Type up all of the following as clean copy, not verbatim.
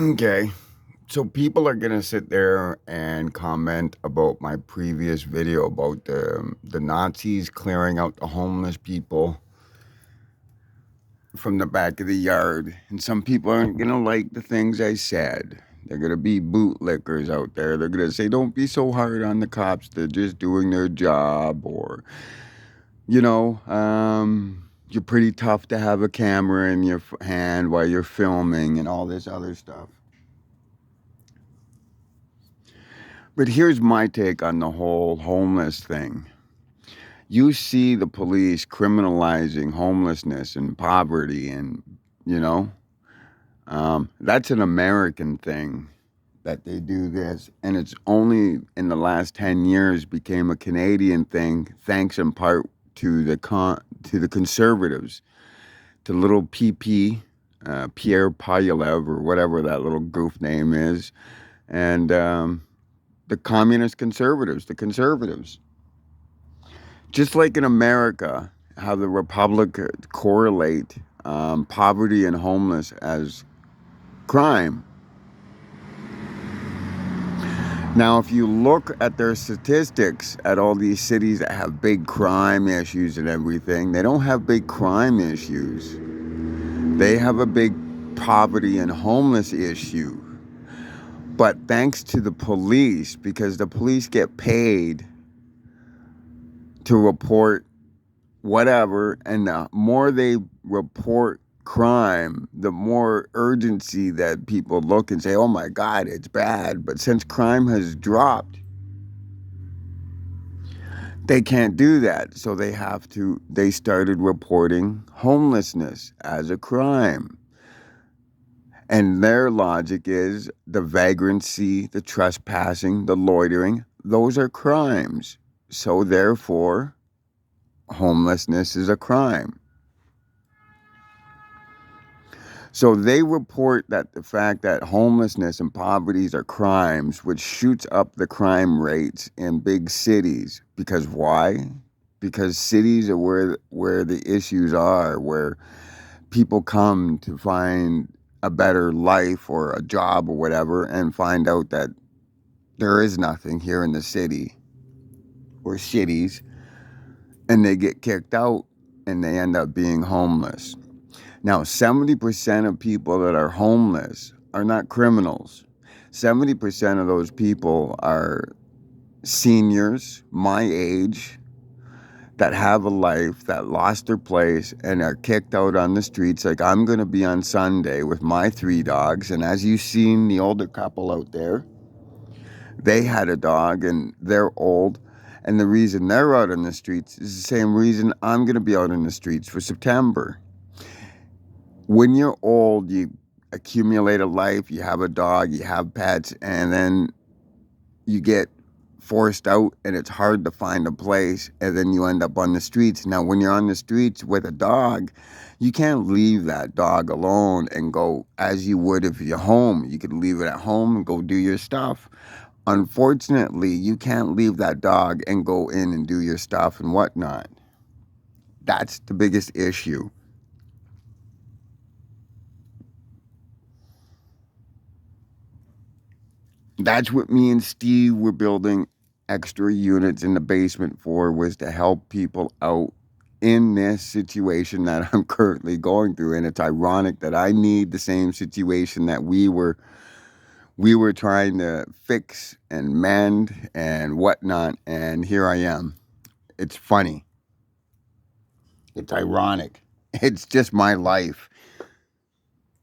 Okay, so people are gonna sit there and comment about my previous video about the Nazis clearing out the homeless people from the back of the yard, and some people aren't gonna like the things I said. They're gonna be bootlickers out there. They're gonna say, "Don't be so hard on the cops. They're just doing their job," or you're pretty tough to have a camera in your hand while you're filming, and all this other stuff. But here's my take on the whole homeless thing. You see the police criminalizing homelessness and poverty, and you know, that's an American thing that they do this, and it's only in the last 10 years became a Canadian thing, thanks in part to the conservatives, to little PP, Pierre Poilievre, or whatever that little goof name is, and the communist conservatives, the conservatives. Just like in America, how the Republic correlate poverty and homeless as crime. Now, if you look at their statistics at all these cities that have big crime issues and everything, they don't have big crime issues. They have a big poverty and homeless issue. But thanks to the police, because the police get paid to report whatever, and the more they report crime, the more urgency that people look and say, oh my God, it's bad. But since crime has dropped, they can't do that. So they started reporting homelessness as a crime. And their logic is the vagrancy, the trespassing, the loitering, those are crimes. So therefore, homelessness is a crime. So they report that the fact that homelessness and poverty are crimes, which shoots up the crime rates in big cities. Because why? Because cities are where the issues are, where people come to find a better life or a job or whatever, and find out that there is nothing here in the city or cities, and they get kicked out and they end up being homeless. Now, 70% of people that are homeless are not criminals. 70% of those people are seniors, my age, that have a life, that lost their place and are kicked out on the streets. Like I'm going to be on Sunday with my 3 dogs. And as you've seen the older couple out there, they had a dog and they're old. And the reason they're out on the streets is the same reason I'm going to be out on the streets for September. When you're old, you accumulate a life, you have a dog, you have pets, and then you get forced out and it's hard to find a place, and then you end up on the streets. Now, when you're on the streets with a dog, you can't leave that dog alone and go as you would if you're home. You could leave it at home and go do your stuff. Unfortunately, you can't leave that dog and go in and do your stuff and whatnot. That's the biggest issue. That's what me and Steve were building extra units in the basement for, was to help people out in this situation that I'm currently going through. And it's ironic that I need the same situation that we were trying to fix and mend and whatnot. And here I am. It's funny. It's ironic. It's just my life,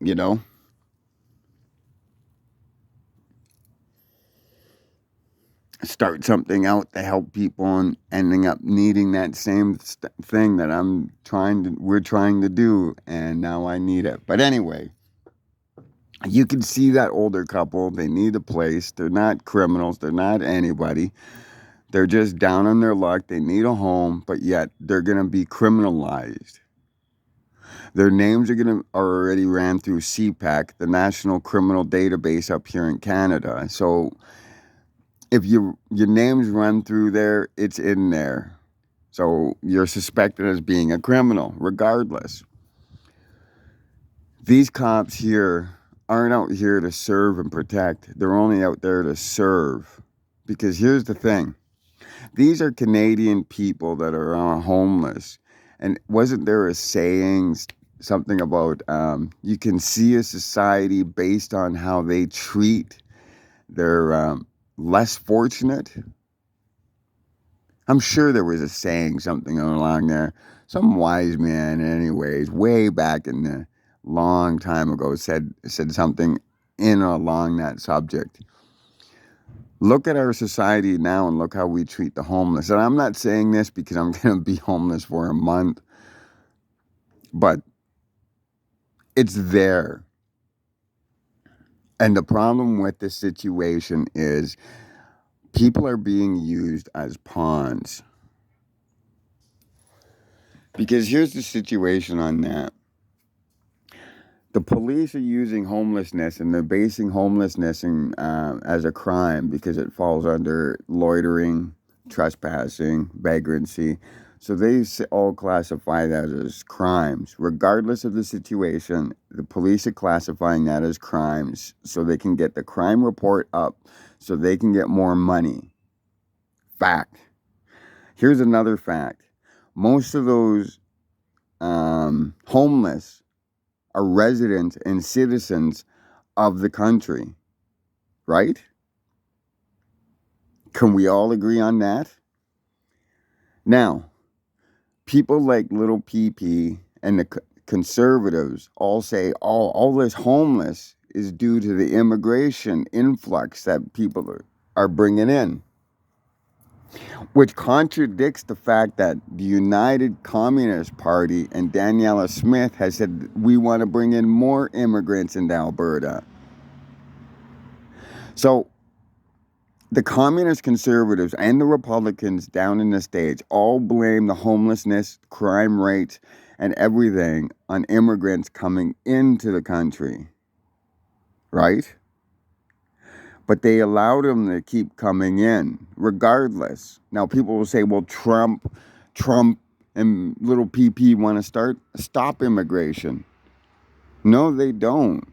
you know? Start something out to help people and ending up needing that same thing that we're trying to do, and now I need it. But anyway, you can see that older couple, they need a place. They're not criminals, they're not anybody. They're just down on their luck. They need a home, but yet they're going to be criminalized. Their names are already ran through CPAC, the National Criminal Database up here in Canada. So if your name's run through there, it's in there. So you're suspected as being a criminal, regardless. These cops here aren't out here to serve and protect. They're only out there to serve. Because here's the thing. These are Canadian people that are homeless. And wasn't there a saying, something about you can see a society based on how they treat their less fortunate? I'm sure there was a saying, something along there. Some wise man, anyways, way back in the long time ago, said something in or along that subject. Look at our society now and look how we treat the homeless. And I'm not saying this because I'm going to be homeless for a month, but it's there. And the problem with this situation is people are being used as pawns. Because here's the situation on that. The police are using homelessness and they're basing homelessness as a crime because it falls under loitering, trespassing, vagrancy. So they all classify that as crimes. Regardless of the situation, the police are classifying that as crimes so they can get the crime report up so they can get more money. Fact. Here's another fact. Most of those homeless are residents and citizens of the country, right? Can we all agree on that? Now, people like Little PP and the conservatives all say all this homeless is due to the immigration influx that people are bringing in, which contradicts the fact that the United Communist Party and Daniela Smith has said we want to bring in more immigrants into Alberta. So the communist conservatives and the Republicans down in the States all blame the homelessness, crime rates, and everything on immigrants coming into the country, right? But they allowed them to keep coming in regardless. Now people will say, well, Trump and Little PP want to stop immigration. No, they don't.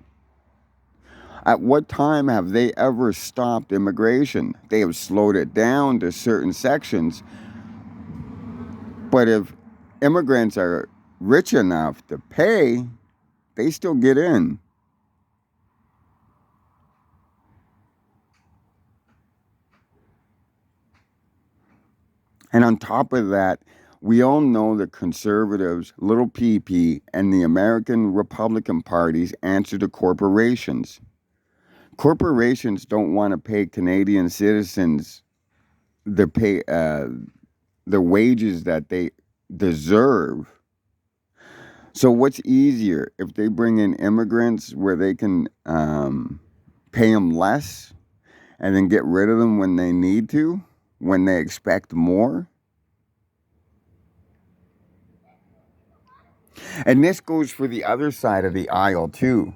At what time have they ever stopped immigration? They have slowed it down to certain sections. But if immigrants are rich enough to pay, they still get in. And on top of that, we all know that conservatives, Little PP, and the American Republican parties answer to corporations. Corporations don't want to pay Canadian citizens the wages that they deserve. So what's easier, if they bring in immigrants where they can pay them less and then get rid of them when they need to, when they expect more? And this goes for the other side of the aisle too.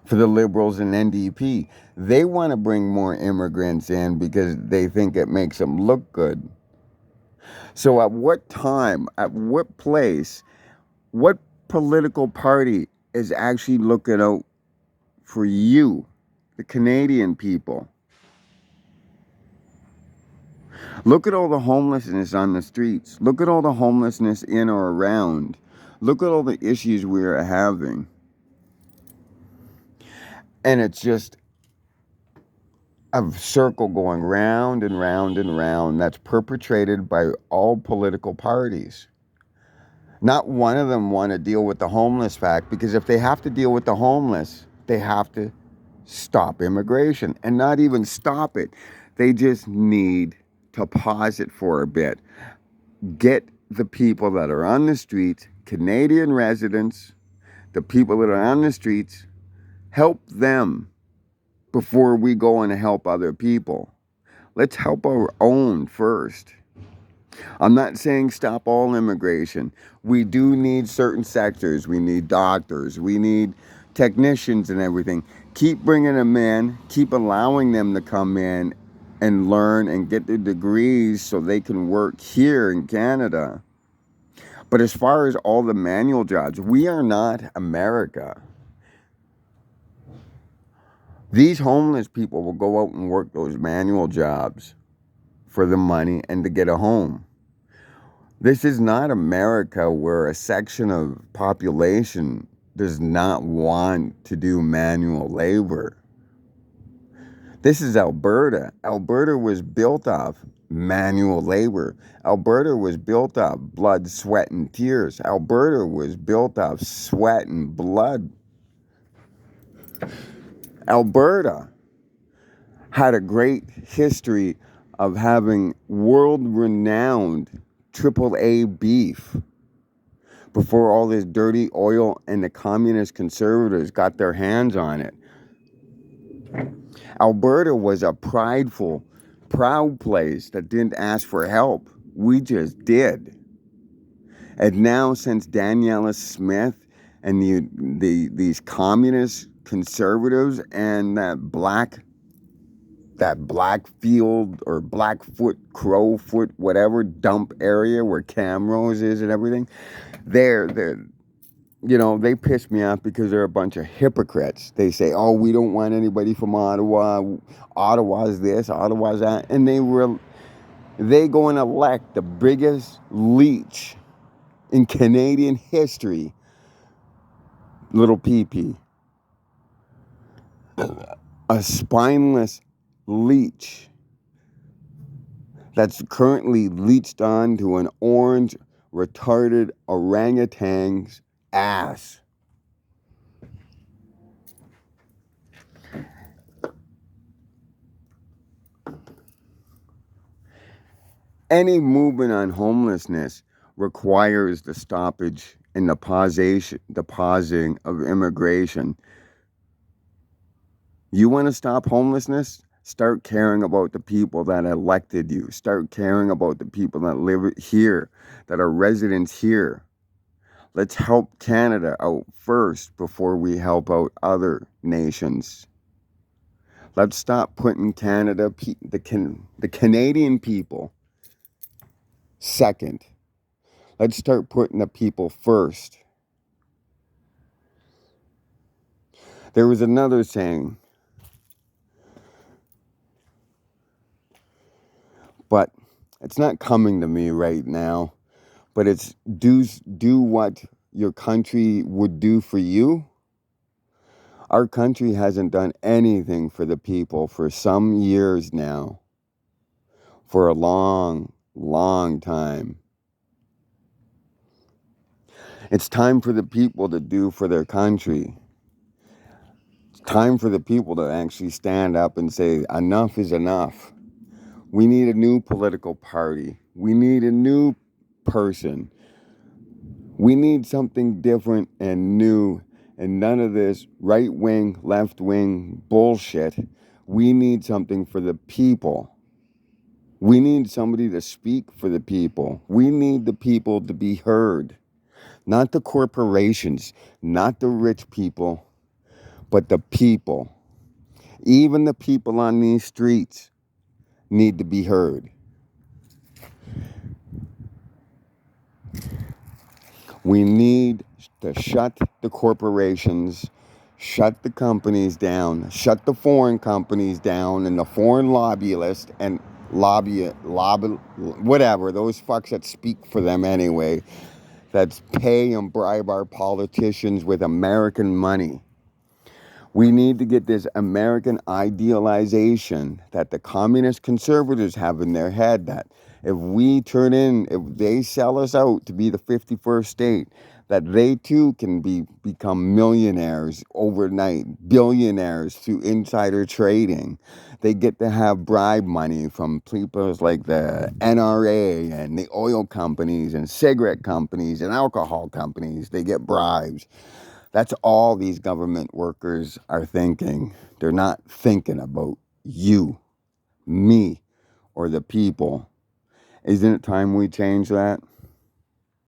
For the Liberals and NDP, they want to bring more immigrants in because they think it makes them look good. So at what time, at what place, what political party is actually looking out for you, the Canadian people? Look at all the homelessness on the streets. Look at all the homelessness in or around. Look at all the issues we're having. And it's just a circle going round and round and round that's perpetrated by all political parties. Not one of them want to deal with the homeless fact, because if they have to deal with the homeless, they have to stop immigration, and not even stop it. They just need to pause it for a bit. Get the people that are on the streets, Canadian residents, the people that are on the streets, help them before we go and help other people. Let's help our own first. I'm not saying stop all immigration. We do need certain sectors. We need doctors. We need technicians and everything. Keep bringing them in. Keep allowing them to come in and learn and get their degrees so they can work here in Canada. But as far as all the manual jobs, we are not America. These homeless people will go out and work those manual jobs for the money and to get a home. This is not America where a section of population does not want to do manual labor. This is Alberta. Alberta was built off manual labor. Alberta was built off blood, sweat, and tears. Alberta was built off sweat and blood. Alberta had a great history of having world-renowned AAA beef before all this dirty oil and the communist conservatives got their hands on it. Alberta was a prideful, proud place that didn't ask for help. We just did. And now, since Daniela Smith and these communist conservatives and that Blackfield or Blackfoot, Crowfoot, whatever dump area where Camrose is and everything, they're they piss me off because they're a bunch of hypocrites. They say, oh, we don't want anybody from Ottawa. Ottawa's this, Ottawa's that. And they go and elect the biggest leech in Canadian history, little pee-pee. A spineless leech that's currently leeched onto an orange, retarded orangutan's ass. Any movement on homelessness requires the stoppage and the pausing of immigration. You want to stop homelessness? Start caring about the people that elected you. Start caring about the people that live here, that are residents here. Let's help Canada out first before we help out other nations. Let's stop putting the Canadian people second. Let's start putting the people first. There was another saying, but it's not coming to me right now, but it's do what your country would do for you. Our country hasn't done anything for the people for some years now, for a long, long time. It's time for the people to do for their country. It's time for the people to actually stand up and say, enough is enough. We need a new political party. We need a new person. We need something different and new, and none of this right-wing, left-wing bullshit. We need something for the people. We need somebody to speak for the people. We need the people to be heard. Not the corporations, not the rich people, but the people. Even the people on these streets need to be heard. We need to shut the corporations, shut the companies down, shut the foreign companies down and the foreign lobbyists and whatever, those fucks that speak for them anyway, that pay and bribe our politicians with American money. We need to get this American idealization that the communist conservatives have in their head, that if they sell us out to be the 51st state, that they too can become millionaires overnight, billionaires through insider trading. They get to have bribe money from people like the NRA and the oil companies and cigarette companies and alcohol companies. They get bribes. That's all these government workers are thinking. They're not thinking about you, me, or the people. Isn't it time we change that?